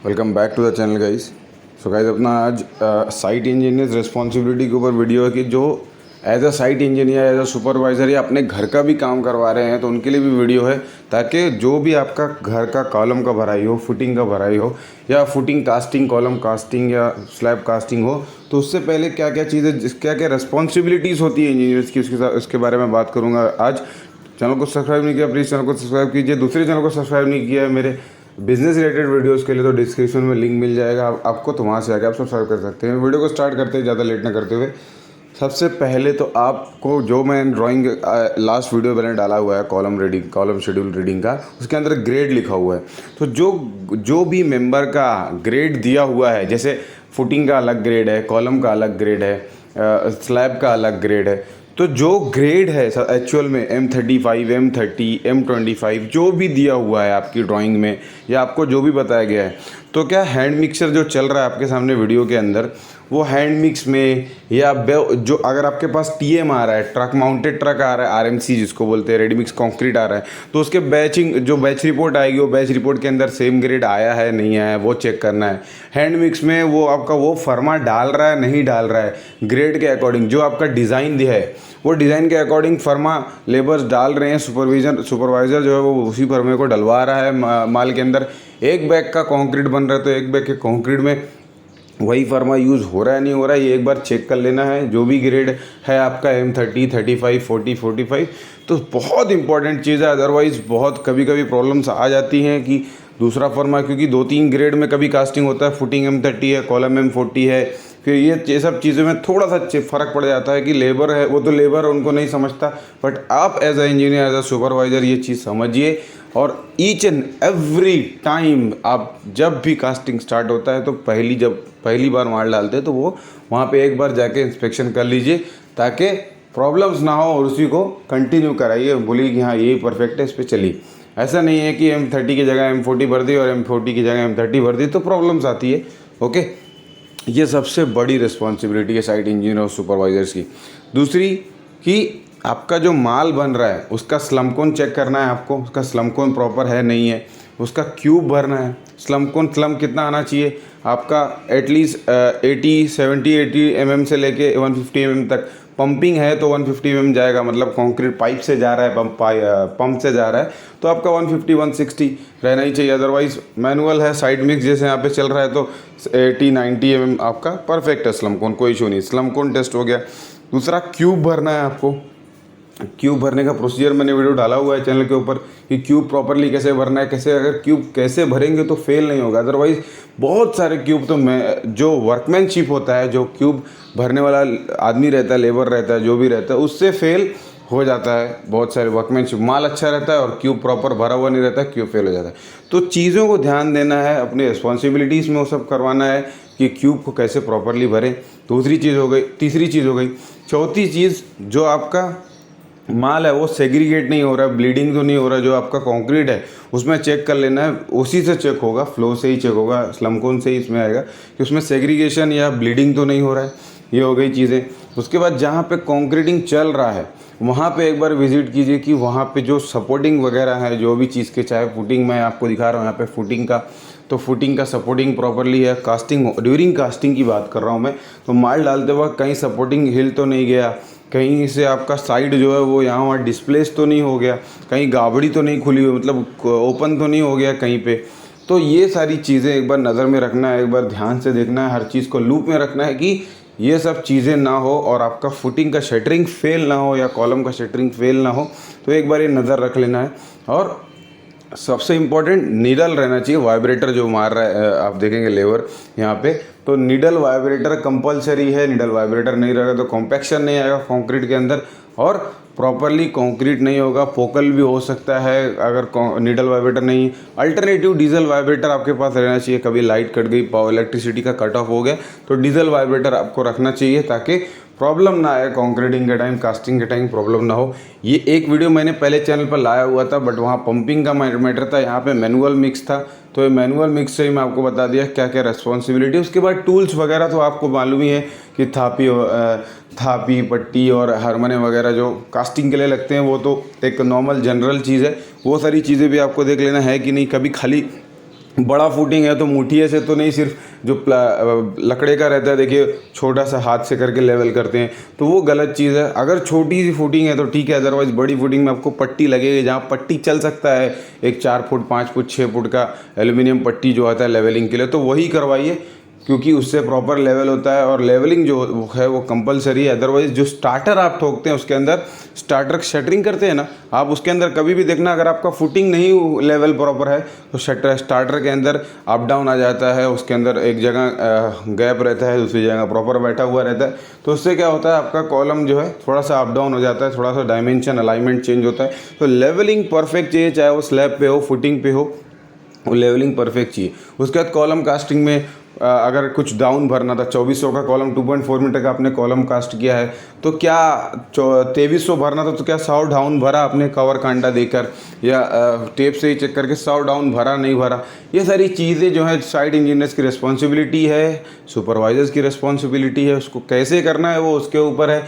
Welcome back to the channel guys. So guys अपना आज site engineers responsibility के ऊपर वीडियो है कि जो as a site engineer as a supervisor या अपने घर का भी काम करवा रहे हैं तो उनके लिए भी वीडियो है, ताकि जो भी आपका घर का कॉलम का भराई हो, फुटिंग का भराई हो या फुटिंग कास्टिंग, कॉलम कास्टिंग या स्लैब कास्टिंग हो, तो उससे पहले क्या क्या चीज़ें, क्या क्या रिस्पॉन्सिबिलिटीज़ होती है इंजीनियर्स की, उसके बारे में बात करूँगा आज। चैनल को सब्सक्राइब नहीं किया प्लीज़ चैनल को सब्सक्राइब कीजिए। दूसरे चैनल को सब्सक्राइब नहीं किया है मेरे बिजनेस रिलेटेड वीडियोस के लिए तो डिस्क्रिप्शन में लिंक मिल जाएगा आपको, तो वहाँ से आके आप सब्सक्राइब कर सकते हैं। वीडियो को स्टार्ट करते हैं ज़्यादा लेट ना करते हुए। सबसे पहले तो आपको जो मैं ड्राइंग लास्ट वीडियो मैंने डाला हुआ है कॉलम शेड्यूल रीडिंग का, उसके अंदर ग्रेड लिखा हुआ है। तो जो भी मेंबर का ग्रेड दिया हुआ है, जैसे फुटिंग का अलग ग्रेड है, कॉलम का अलग ग्रेड है, स्लैब का अलग ग्रेड है, तो जो ग्रेड है एक्चुअल में M35, M30, M25 जो भी दिया हुआ है आपकी ड्राइंग में या आपको जो भी बताया गया है, तो क्या हैंड मिक्सर जो चल रहा है आपके सामने वीडियो के अंदर, वो हैंड मिक्स में या जो अगर आपके पास TM आ रहा है, ट्रक माउंटेड ट्रक आ रहा है, RMC जिसको बोलते हैं, रेडी मिक्स कंक्रीट आ रहा है, तो उसके जो बैच रिपोर्ट आएगी, वो बैच रिपोर्ट के अंदर सेम ग्रेड आया है नहीं आया है वो चेक करना है। हैंड मिक्स में वो आपका वो फर्मा डाल रहा है नहीं डाल रहा है, ग्रेड के अकॉर्डिंग जो आपका डिज़ाइन दिया है वो डिज़ाइन के अकॉर्डिंग फर्मा लेबर्स डाल रहे हैं, सुपरवाइज़र जो है वो उसी फर्मे को डलवा रहा है माल के अंदर। एक बैग का कंक्रीट बन रहा है तो एक बैग के कंक्रीट में वही फर्मा यूज़ हो रहा है नहीं हो रहा है, ये एक बार चेक कर लेना है। जो भी ग्रेड है आपका M30, 35, 40, 45, तो बहुत इंपॉर्टेंट चीज़ है। अदरवाइज़ बहुत कभी कभी प्रॉब्लम्स आ जाती हैं कि दूसरा फर्मा, क्योंकि 2-3 ग्रेड में कभी कास्टिंग होता है, फुटिंग M30 है, कॉलम M40 है, फिर ये सब चीज़ों में थोड़ा सा फ़र्क पड़ जाता है कि लेबर है, वो तो लेबर उनको नहीं समझता, बट आप as a engineer, as a supervisor ये चीज़ समझिए। और ईच एंड एवरी टाइम आप जब भी कास्टिंग स्टार्ट होता है तो जब पहली बार माल डालते हैं तो वो वहाँ पे एक बार जाके इंस्पेक्शन कर लीजिए, ताकि प्रॉब्लम्स ना हो, और उसी को कंटिन्यू कराइए, बोलिए कि हाँ यही परफेक्ट है, इस पर चलिए। ऐसा नहीं है कि M30 की जगह M40 भर दी और M40 की जगह M30 भर दी तो प्रॉब्लम्स आती है। ओके, ये सबसे बड़ी रिस्पॉन्सिबिलिटी है साइट इंजीनियर और सुपरवाइजर्स की। दूसरी कि आपका जो माल बन रहा है उसका स्लम कोन चेक करना है आपको, उसका स्लम कोन प्रॉपर है नहीं है, उसका क्यूब भरना है। स्लम कितना आना चाहिए आपका, एटलीस्ट 80 mm से लेके 150 mm तक। पंपिंग है तो 150 mm जाएगा, मतलब कंक्रीट पाइप से जा रहा है, पंप से जा रहा है तो आपका 150-160 रहना ही चाहिए। अदरवाइज़ मैनुअल है, साइड मिक्स जैसे यहाँ पे चल रहा है तो 80-90 mm आपका परफेक्ट है स्लम कोन, कोई इशू नहीं, स्लम कोन टेस्ट हो गया। दूसरा क्यूब भरना है आपको। क्यूब भरने का प्रोसीजर मैंने वीडियो डाला हुआ है चैनल के ऊपर कि क्यूब प्रॉपरली कैसे भरना है, कैसे अगर क्यूब कैसे भरेंगे तो फेल नहीं होगा। अदरवाइज़ बहुत सारे क्यूब तो जो वर्कमैनशिप होता है, जो क्यूब भरने वाला आदमी रहता है, लेबर रहता है, जो भी रहता है, उससे फेल हो जाता है। बहुत सारे वर्कमैनशिप, माल अच्छा रहता है और क्यूब प्रॉपर भरा हुआ नहीं रहता है, क्यूब फेल हो जाता है। तो चीज़ों को ध्यान देना है, अपनी रिस्पॉन्सिबिलिटीज़ में वो सब करवाना है कि क्यूब को कैसे प्रॉपरली भरें। दूसरी चीज़ हो गई, तीसरी चीज़ हो गई, चौथी चीज़, जो आपका माल है वो सेग्रीगेट नहीं हो रहा है, ब्लीडिंग तो नहीं हो रहा है, जो आपका कंक्रीट है उसमें चेक कर लेना है, उसी से चेक होगा, फ्लो से ही चेक होगा, स्लम कोन से ही इसमें आएगा कि उसमें सेग्रीगेशन या ब्लीडिंग तो नहीं हो रहा है। ये हो गई चीज़ें। उसके बाद जहाँ पे कंक्रीटिंग चल रहा है वहाँ पे एक बार विजिट कीजिए कि वहाँ पे जो सपोर्टिंग वगैरह है, जो भी चीज़ के, चाहे फुटिंग मैं आपको दिखा रहा हूँ यहाँ पे फुटिंग का, तो फुटिंग का सपोर्टिंग प्रॉपरली है। कास्टिंग, ड्यूरिंग कास्टिंग की बात कर रहा हूँ मैं, तो माल डालते वक्त कहीं सपोर्टिंग हिल तो नहीं गया, कहीं से आपका साइड जो है वो यहाँ वहाँ डिस्प्लेस तो नहीं हो गया, कहीं गाबड़ी तो नहीं खुली हुई, मतलब ओपन तो नहीं हो गया कहीं पे। तो ये सारी चीज़ें एक बार नज़र में रखना है, एक बार ध्यान से देखना है, हर चीज़ को लूप में रखना है कि ये सब चीज़ें ना हो और आपका फुटिंग का शटरिंग फेल ना हो या कॉलम का शटरिंग फेल ना हो। तो एक बार ये नज़र रख लेना है। और सबसे इम्पोर्टेंट, नीडल रहना चाहिए, वाइब्रेटर जो मार रहा है आप देखेंगे लेबर यहाँ पे, तो नीडल वाइब्रेटर कंपलसरी है। नीडल वाइब्रेटर नहीं रहेगा तो कॉम्पैक्शन नहीं आएगा कंक्रीट के अंदर और प्रॉपरली कंक्रीट नहीं होगा, फोकल भी हो सकता है अगर नीडल वाइब्रेटर नहीं। अल्टरनेटिव डीजल वाइब्रेटर आपके पास रहना चाहिए। कभी लाइट कट गई, पावर इलेक्ट्रिसिटी का कट ऑफ हो गया तो डीजल वाइब्रेटर आपको रखना चाहिए, ताकि प्रॉब्लम ना आए कंक्रीटिंग के टाइम, कास्टिंग के टाइम प्रॉब्लम ना हो। ये एक वीडियो मैंने पहले चैनल पर लाया हुआ था, बट वहाँ पंपिंग का मैटर था, यहाँ पे मैनुअल मिक्स था, तो ये मैनुअल मिक्स से ही मैं आपको बता दिया क्या क्या रिस्पॉन्सिबिलिटी। उसके बाद टूल्स वगैरह तो आपको मालूम ही है कि थापी, पट्टी और हारमोने वगैरह जो कास्टिंग के लिए लगते हैं, वो तो एक नॉर्मल जनरल चीज़ है। वो सारी चीज़ें भी आपको देख लेना है कि नहीं, कभी खाली बड़ा फुटिंग है तो मुठिए से तो नहीं, सिर्फ जो लकड़े का रहता है, देखिए छोटा सा हाथ से करके लेवल करते हैं, तो वो गलत चीज़ है। अगर छोटी सी फुटिंग है तो ठीक है, अदरवाइज़ बड़ी फुटिंग में आपको पट्टी लगेगी, जहाँ पट्टी चल सकता है एक 4 फुट 5 फुट 6 फुट का एल्यूमिनियम पट्टी जो आता है लेवलिंग के लिए, तो वही करवाइए, क्योंकि उससे प्रॉपर लेवल होता है और लेवलिंग जो है वो कंपलसरी है। अदरवाइज़ जो स्टार्टर आप ठोकते हैं उसके अंदर, स्टार्टर शटरिंग करते हैं ना आप, उसके अंदर कभी भी देखना अगर आपका फुटिंग नहीं लेवल प्रॉपर है तो स्टार्टर के अंदर अप डाउन आ जाता है, उसके अंदर एक जगह गैप रहता है, दूसरी जगह प्रॉपर बैठा हुआ रहता है, तो उससे क्या होता है आपका कॉलम जो है थोड़ा सा अप डाउन हो जाता है, थोड़ा सा डायमेंशन अलाइनमेंट चेंज होता है। तो लेवलिंग परफेक्ट चाहिए, चाहे वो स्लैब पे हो फुटिंग पे हो, वो लेवलिंग परफेक्ट चाहिए। उसके बाद कॉलम कास्टिंग में अगर कुछ डाउन भरना था, 2400 का कॉलम 2.4 मीटर का आपने कॉलम कास्ट किया है, तो क्या 2300 भरना था, तो क्या 100 डाउन भरा आपने कवर कांटा देकर, या टेप से ही चेक करके 100 डाउन भरा नहीं भरा। ये सारी चीज़ें जो है साइट इंजीनियर्स की रिस्पॉन्सिबिलिटी है, सुपरवाइजर्स की रिस्पॉन्सिबिलिटी है, उसको कैसे करना है वो उसके ऊपर है।